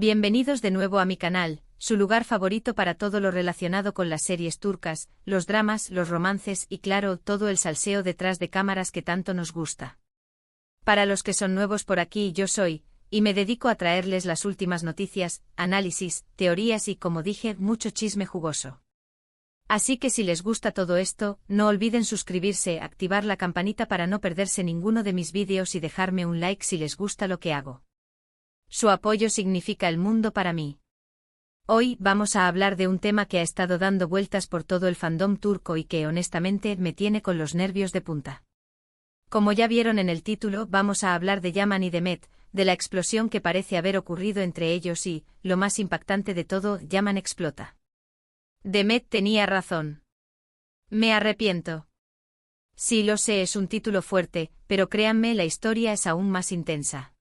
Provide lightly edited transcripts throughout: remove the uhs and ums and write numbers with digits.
Bienvenidos de nuevo a mi canal, su lugar favorito para todo lo relacionado con las series turcas, los dramas, los romances y claro, todo el salseo detrás de cámaras que tanto nos gusta. Para los que son nuevos por aquí, yo soy, y me dedico a traerles las últimas noticias, análisis, teorías y, como dije, mucho chisme jugoso. Así que si les gusta todo esto, no olviden suscribirse, activar la campanita para no perderse ninguno de mis vídeos y dejarme un like si les gusta lo que hago. Su apoyo significa el mundo para mí. Hoy vamos a hablar de un tema que ha estado dando vueltas por todo el fandom turco y que honestamente me tiene con los nervios de punta. Como ya vieron en el título, vamos a hablar de Yaman y Demet, de la explosión que parece haber ocurrido entre ellos y, lo más impactante de todo, Yaman explota. Demet tenía razón. Me arrepiento. Sí, lo sé, es un título fuerte, pero créanme, la historia es aún más intensa.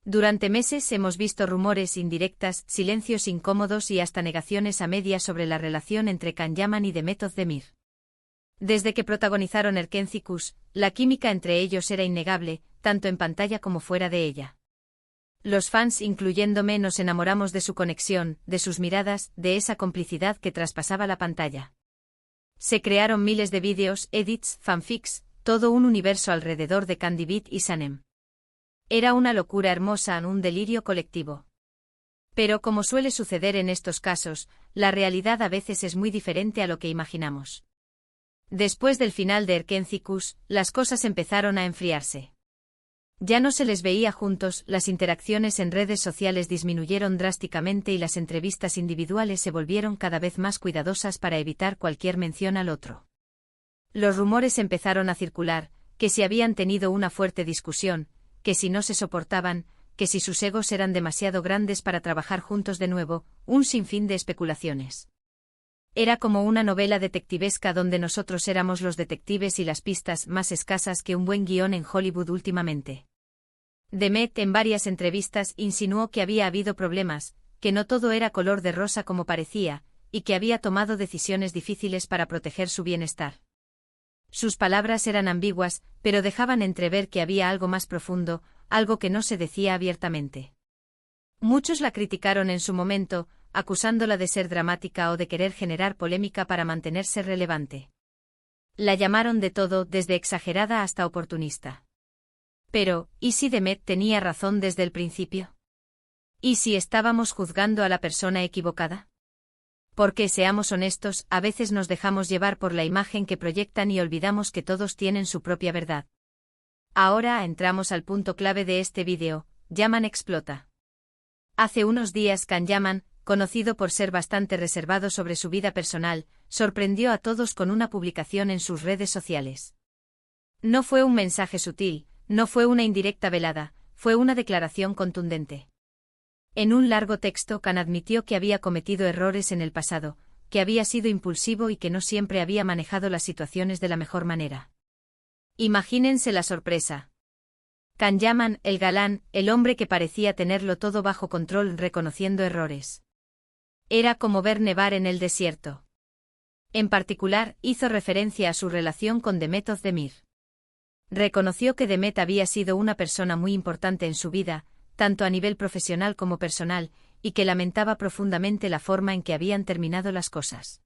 Durante meses hemos visto rumores, indirectas, silencios incómodos y hasta negaciones a medias sobre la relación entre Can Yaman y Demet Özdemir. Desde que protagonizaron Erkenci, la química entre ellos era innegable, tanto en pantalla como fuera de ella. Los fans, incluyéndome, nos enamoramos de su conexión, de sus miradas, de esa complicidad que traspasaba la pantalla. Se crearon miles de vídeos, edits, fanfics, todo un universo alrededor de Can David y Sanem. Era una locura hermosa, un delirio colectivo. Pero como suele suceder en estos casos, la realidad a veces es muy diferente a lo que imaginamos. Después del final de Erkenci, las cosas empezaron a enfriarse. Ya no se les veía juntos, las interacciones en redes sociales disminuyeron drásticamente y las entrevistas individuales se volvieron cada vez más cuidadosas para evitar cualquier mención al otro. Los rumores empezaron a circular, que si habían tenido una fuerte discusión, que si no se soportaban, que si sus egos eran demasiado grandes para trabajar juntos de nuevo, un sinfín de especulaciones. Era como una novela detectivesca donde nosotros éramos los detectives y las pistas más escasas que un buen guión en Hollywood últimamente. Demet en varias entrevistas insinuó que había habido problemas, que no todo era color de rosa como parecía, y que había tomado decisiones difíciles para proteger su bienestar. Sus palabras eran ambiguas, pero dejaban entrever que había algo más profundo, algo que no se decía abiertamente. Muchos la criticaron en su momento, acusándola de ser dramática o de querer generar polémica para mantenerse relevante. La llamaron de todo, desde exagerada hasta oportunista. Pero, ¿y si Demet tenía razón desde el principio? ¿Y si estábamos juzgando a la persona equivocada? Porque, seamos honestos, a veces nos dejamos llevar por la imagen que proyectan y olvidamos que todos tienen su propia verdad. Ahora entramos al punto clave de este vídeo: Yaman explota. Hace unos días Can Yaman, conocido por ser bastante reservado sobre su vida personal, sorprendió a todos con una publicación en sus redes sociales. No fue un mensaje sutil, no fue una indirecta velada, fue una declaración contundente. En un largo texto, Can admitió que había cometido errores en el pasado, que había sido impulsivo y que no siempre había manejado las situaciones de la mejor manera. Imagínense la sorpresa. Can Yaman, el galán, el hombre que parecía tenerlo todo bajo control, reconociendo errores. Era como ver nevar en el desierto. En particular, hizo referencia a su relación con Demet Özdemir. Reconoció que Demet había sido una persona muy importante en su vida, tanto a nivel profesional como personal, y que lamentaba profundamente la forma en que habían terminado las cosas.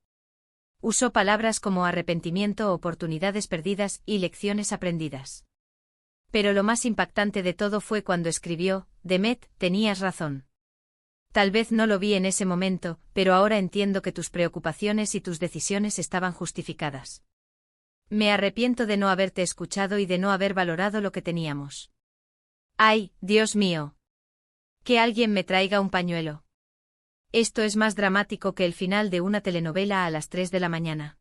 Usó palabras como arrepentimiento, oportunidades perdidas y lecciones aprendidas. Pero lo más impactante de todo fue cuando escribió: Demet, tenías razón. Tal vez no lo vi en ese momento, pero ahora entiendo que tus preocupaciones y tus decisiones estaban justificadas. Me arrepiento de no haberte escuchado y de no haber valorado lo que teníamos. ¡Ay, Dios mío! Que alguien me traiga un pañuelo. Esto es más dramático que el final de una telenovela a las 3 de la mañana.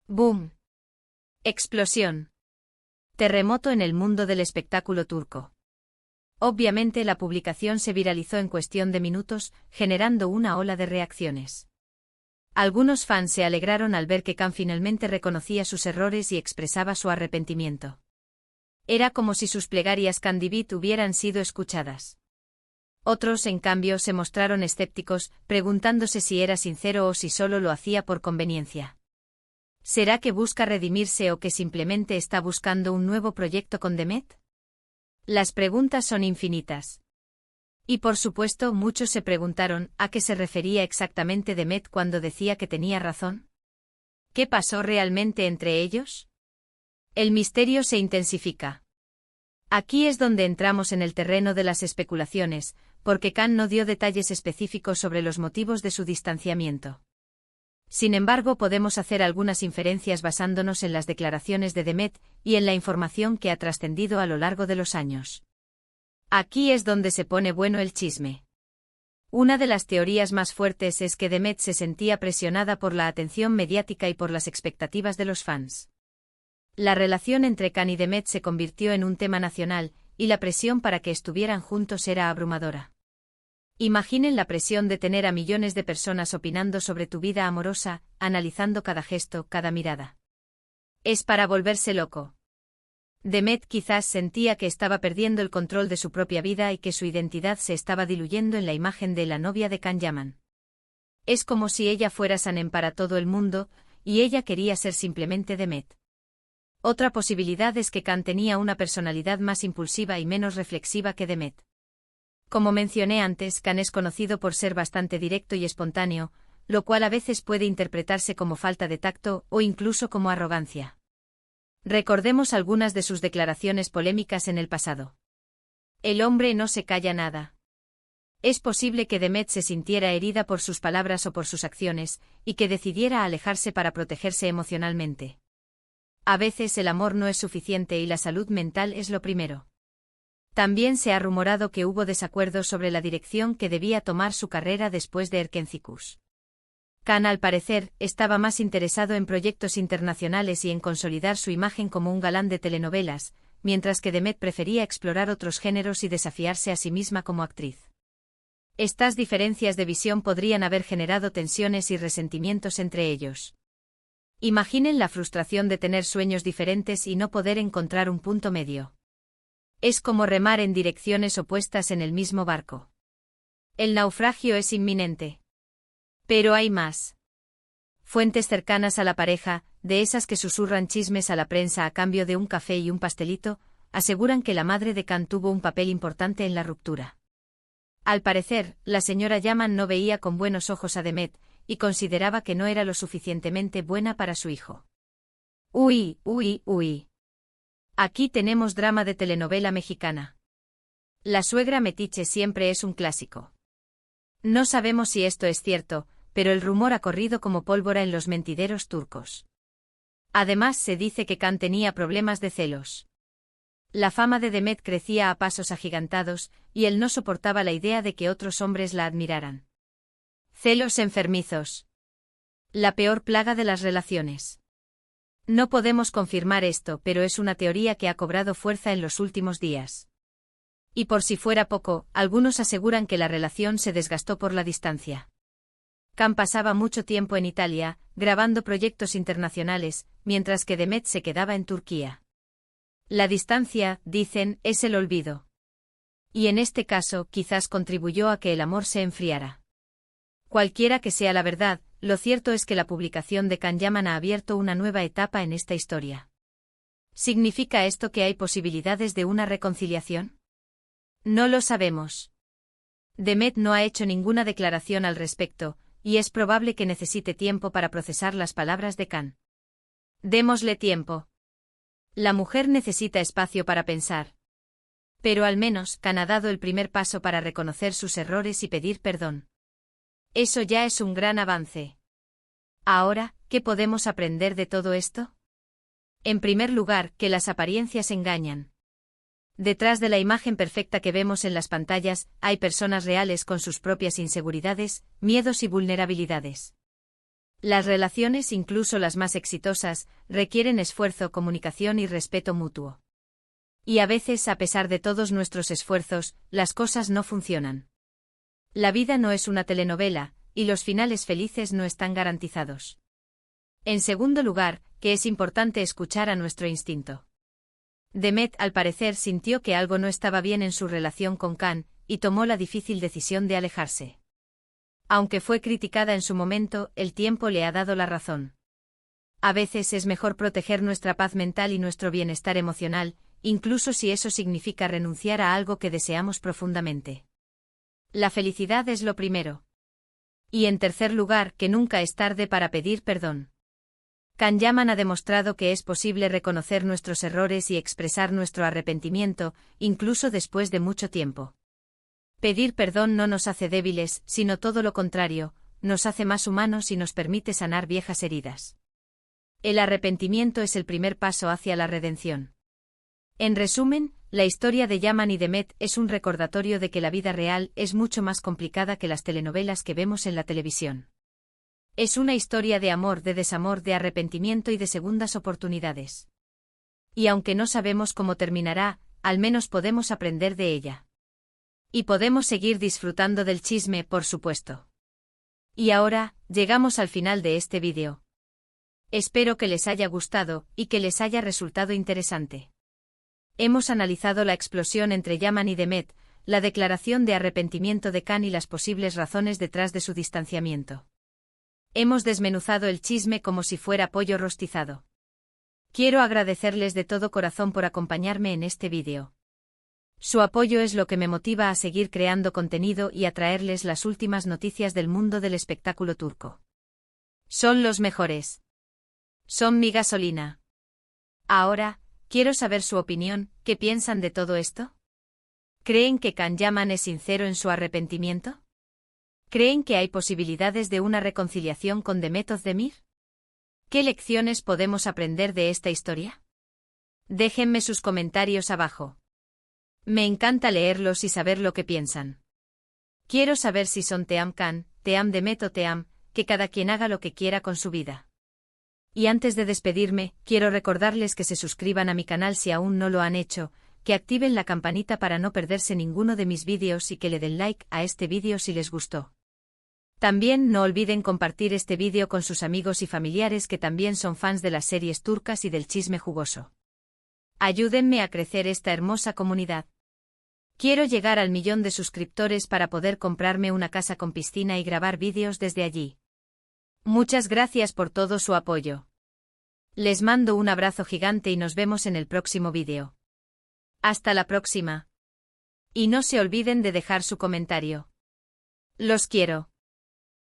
¡Boom! Explosión. Terremoto en el mundo del espectáculo turco. Obviamente la publicación se viralizó en cuestión de minutos, generando una ola de reacciones. Algunos fans se alegraron al ver que Can finalmente reconocía sus errores y expresaba su arrepentimiento. Era como si sus plegarias Can David hubieran sido escuchadas. Otros, en cambio, se mostraron escépticos, preguntándose si era sincero o si solo lo hacía por conveniencia. ¿Será que busca redimirse o que simplemente está buscando un nuevo proyecto con Demet? Las preguntas son infinitas. Y por supuesto muchos se preguntaron a qué se refería exactamente Demet cuando decía que tenía razón. ¿Qué pasó realmente entre ellos? El misterio se intensifica. Aquí es donde entramos en el terreno de las especulaciones, porque Khan no dio detalles específicos sobre los motivos de su distanciamiento. Sin embargo, podemos hacer algunas inferencias basándonos en las declaraciones de Demet y en la información que ha trascendido a lo largo de los años. Aquí es donde se pone bueno el chisme. Una de las teorías más fuertes es que Demet se sentía presionada por la atención mediática y por las expectativas de los fans. La relación entre Khan y Demet se convirtió en un tema nacional, y la presión para que estuvieran juntos era abrumadora. Imaginen la presión de tener a millones de personas opinando sobre tu vida amorosa, analizando cada gesto, cada mirada. Es para volverse loco. Demet quizás sentía que estaba perdiendo el control de su propia vida y que su identidad se estaba diluyendo en la imagen de la novia de Khan Yaman. Es como si ella fuera Sanem para todo el mundo, y ella quería ser simplemente Demet. Otra posibilidad es que Khan tenía una personalidad más impulsiva y menos reflexiva que Demet. Como mencioné antes, Khan es conocido por ser bastante directo y espontáneo, lo cual a veces puede interpretarse como falta de tacto o incluso como arrogancia. Recordemos algunas de sus declaraciones polémicas en el pasado. El hombre no se calla nada. Es posible que Demet se sintiera herida por sus palabras o por sus acciones, y que decidiera alejarse para protegerse emocionalmente. A veces el amor no es suficiente y la salud mental es lo primero. También se ha rumorado que hubo desacuerdos sobre la dirección que debía tomar su carrera después de Erkencikus. Khan, al parecer, estaba más interesado en proyectos internacionales y en consolidar su imagen como un galán de telenovelas, mientras que Demet prefería explorar otros géneros y desafiarse a sí misma como actriz. Estas diferencias de visión podrían haber generado tensiones y resentimientos entre ellos. Imaginen la frustración de tener sueños diferentes y no poder encontrar un punto medio. Es como remar en direcciones opuestas en el mismo barco. El naufragio es inminente. Pero hay más. Fuentes cercanas a la pareja, de esas que susurran chismes a la prensa a cambio de un café y un pastelito, aseguran que la madre de Khan tuvo un papel importante en la ruptura. Al parecer, la señora Yaman no veía con buenos ojos a Demet, y consideraba que no era lo suficientemente buena para su hijo. Uy, uy, uy. Aquí tenemos drama de telenovela mexicana. La suegra metiche siempre es un clásico. No sabemos si esto es cierto, pero el rumor ha corrido como pólvora en los mentideros turcos. Además se dice que Khan tenía problemas de celos. La fama de Demet crecía a pasos agigantados, y él no soportaba la idea de que otros hombres la admiraran. Celos enfermizos. La peor plaga de las relaciones. No podemos confirmar esto, pero es una teoría que ha cobrado fuerza en los últimos días. Y por si fuera poco, algunos aseguran que la relación se desgastó por la distancia. Khan pasaba mucho tiempo en Italia, grabando proyectos internacionales, mientras que Demet se quedaba en Turquía. La distancia, dicen, es el olvido. Y en este caso, quizás contribuyó a que el amor se enfriara. Cualquiera que sea la verdad, lo cierto es que la publicación de Khan Yaman ha abierto una nueva etapa en esta historia. ¿Significa esto que hay posibilidades de una reconciliación? No lo sabemos. Demet no ha hecho ninguna declaración al respecto, y es probable que necesite tiempo para procesar las palabras de Khan. Démosle tiempo. La mujer necesita espacio para pensar. Pero al menos Khan ha dado el primer paso para reconocer sus errores y pedir perdón. Eso ya es un gran avance. Ahora, ¿qué podemos aprender de todo esto? En primer lugar, que las apariencias engañan. Detrás de la imagen perfecta que vemos en las pantallas, hay personas reales con sus propias inseguridades, miedos y vulnerabilidades. Las relaciones, incluso las más exitosas, requieren esfuerzo, comunicación y respeto mutuo. Y a veces, a pesar de todos nuestros esfuerzos, las cosas no funcionan. La vida no es una telenovela, y los finales felices no están garantizados. En segundo lugar, que es importante escuchar a nuestro instinto. Demet, al parecer, sintió que algo no estaba bien en su relación con Khan, y tomó la difícil decisión de alejarse. Aunque fue criticada en su momento, el tiempo le ha dado la razón. A veces es mejor proteger nuestra paz mental y nuestro bienestar emocional, incluso si eso significa renunciar a algo que deseamos profundamente. La felicidad es lo primero. Y en tercer lugar, que nunca es tarde para pedir perdón. Can Yaman ha demostrado que es posible reconocer nuestros errores y expresar nuestro arrepentimiento, incluso después de mucho tiempo. Pedir perdón no nos hace débiles, sino todo lo contrario, nos hace más humanos y nos permite sanar viejas heridas. El arrepentimiento es el primer paso hacia la redención. En resumen, la historia de Yaman y Demet es un recordatorio de que la vida real es mucho más complicada que las telenovelas que vemos en la televisión. Es una historia de amor, de desamor, de arrepentimiento y de segundas oportunidades. Y aunque no sabemos cómo terminará, al menos podemos aprender de ella. Y podemos seguir disfrutando del chisme, por supuesto. Y ahora, llegamos al final de este vídeo. Espero que les haya gustado, y que les haya resultado interesante. Hemos analizado la explosión entre Yaman y Demet, la declaración de arrepentimiento de Can y las posibles razones detrás de su distanciamiento. Hemos desmenuzado el chisme como si fuera pollo rostizado. Quiero agradecerles de todo corazón por acompañarme en este vídeo. Su apoyo es lo que me motiva a seguir creando contenido y a traerles las últimas noticias del mundo del espectáculo turco. Son los mejores. Son mi gasolina. Ahora, quiero saber su opinión, ¿qué piensan de todo esto? ¿Creen que Can Yaman es sincero en su arrepentimiento? ¿Creen que hay posibilidades de una reconciliación con Demet Özdemir? ¿Qué lecciones podemos aprender de esta historia? Déjenme sus comentarios abajo. Me encanta leerlos y saber lo que piensan. Quiero saber si son Team Can, Team Demet o Team, que cada quien haga lo que quiera con su vida. Y antes de despedirme, quiero recordarles que se suscriban a mi canal si aún no lo han hecho, que activen la campanita para no perderse ninguno de mis vídeos y que le den like a este vídeo si les gustó. También no olviden compartir este vídeo con sus amigos y familiares que también son fans de las series turcas y del chisme jugoso. Ayúdenme a crecer esta hermosa comunidad. Quiero llegar al 1.000.000 de suscriptores para poder comprarme una casa con piscina y grabar vídeos desde allí. Muchas gracias por todo su apoyo. Les mando un abrazo gigante y nos vemos en el próximo vídeo. Hasta la próxima. Y no se olviden de dejar su comentario. Los quiero.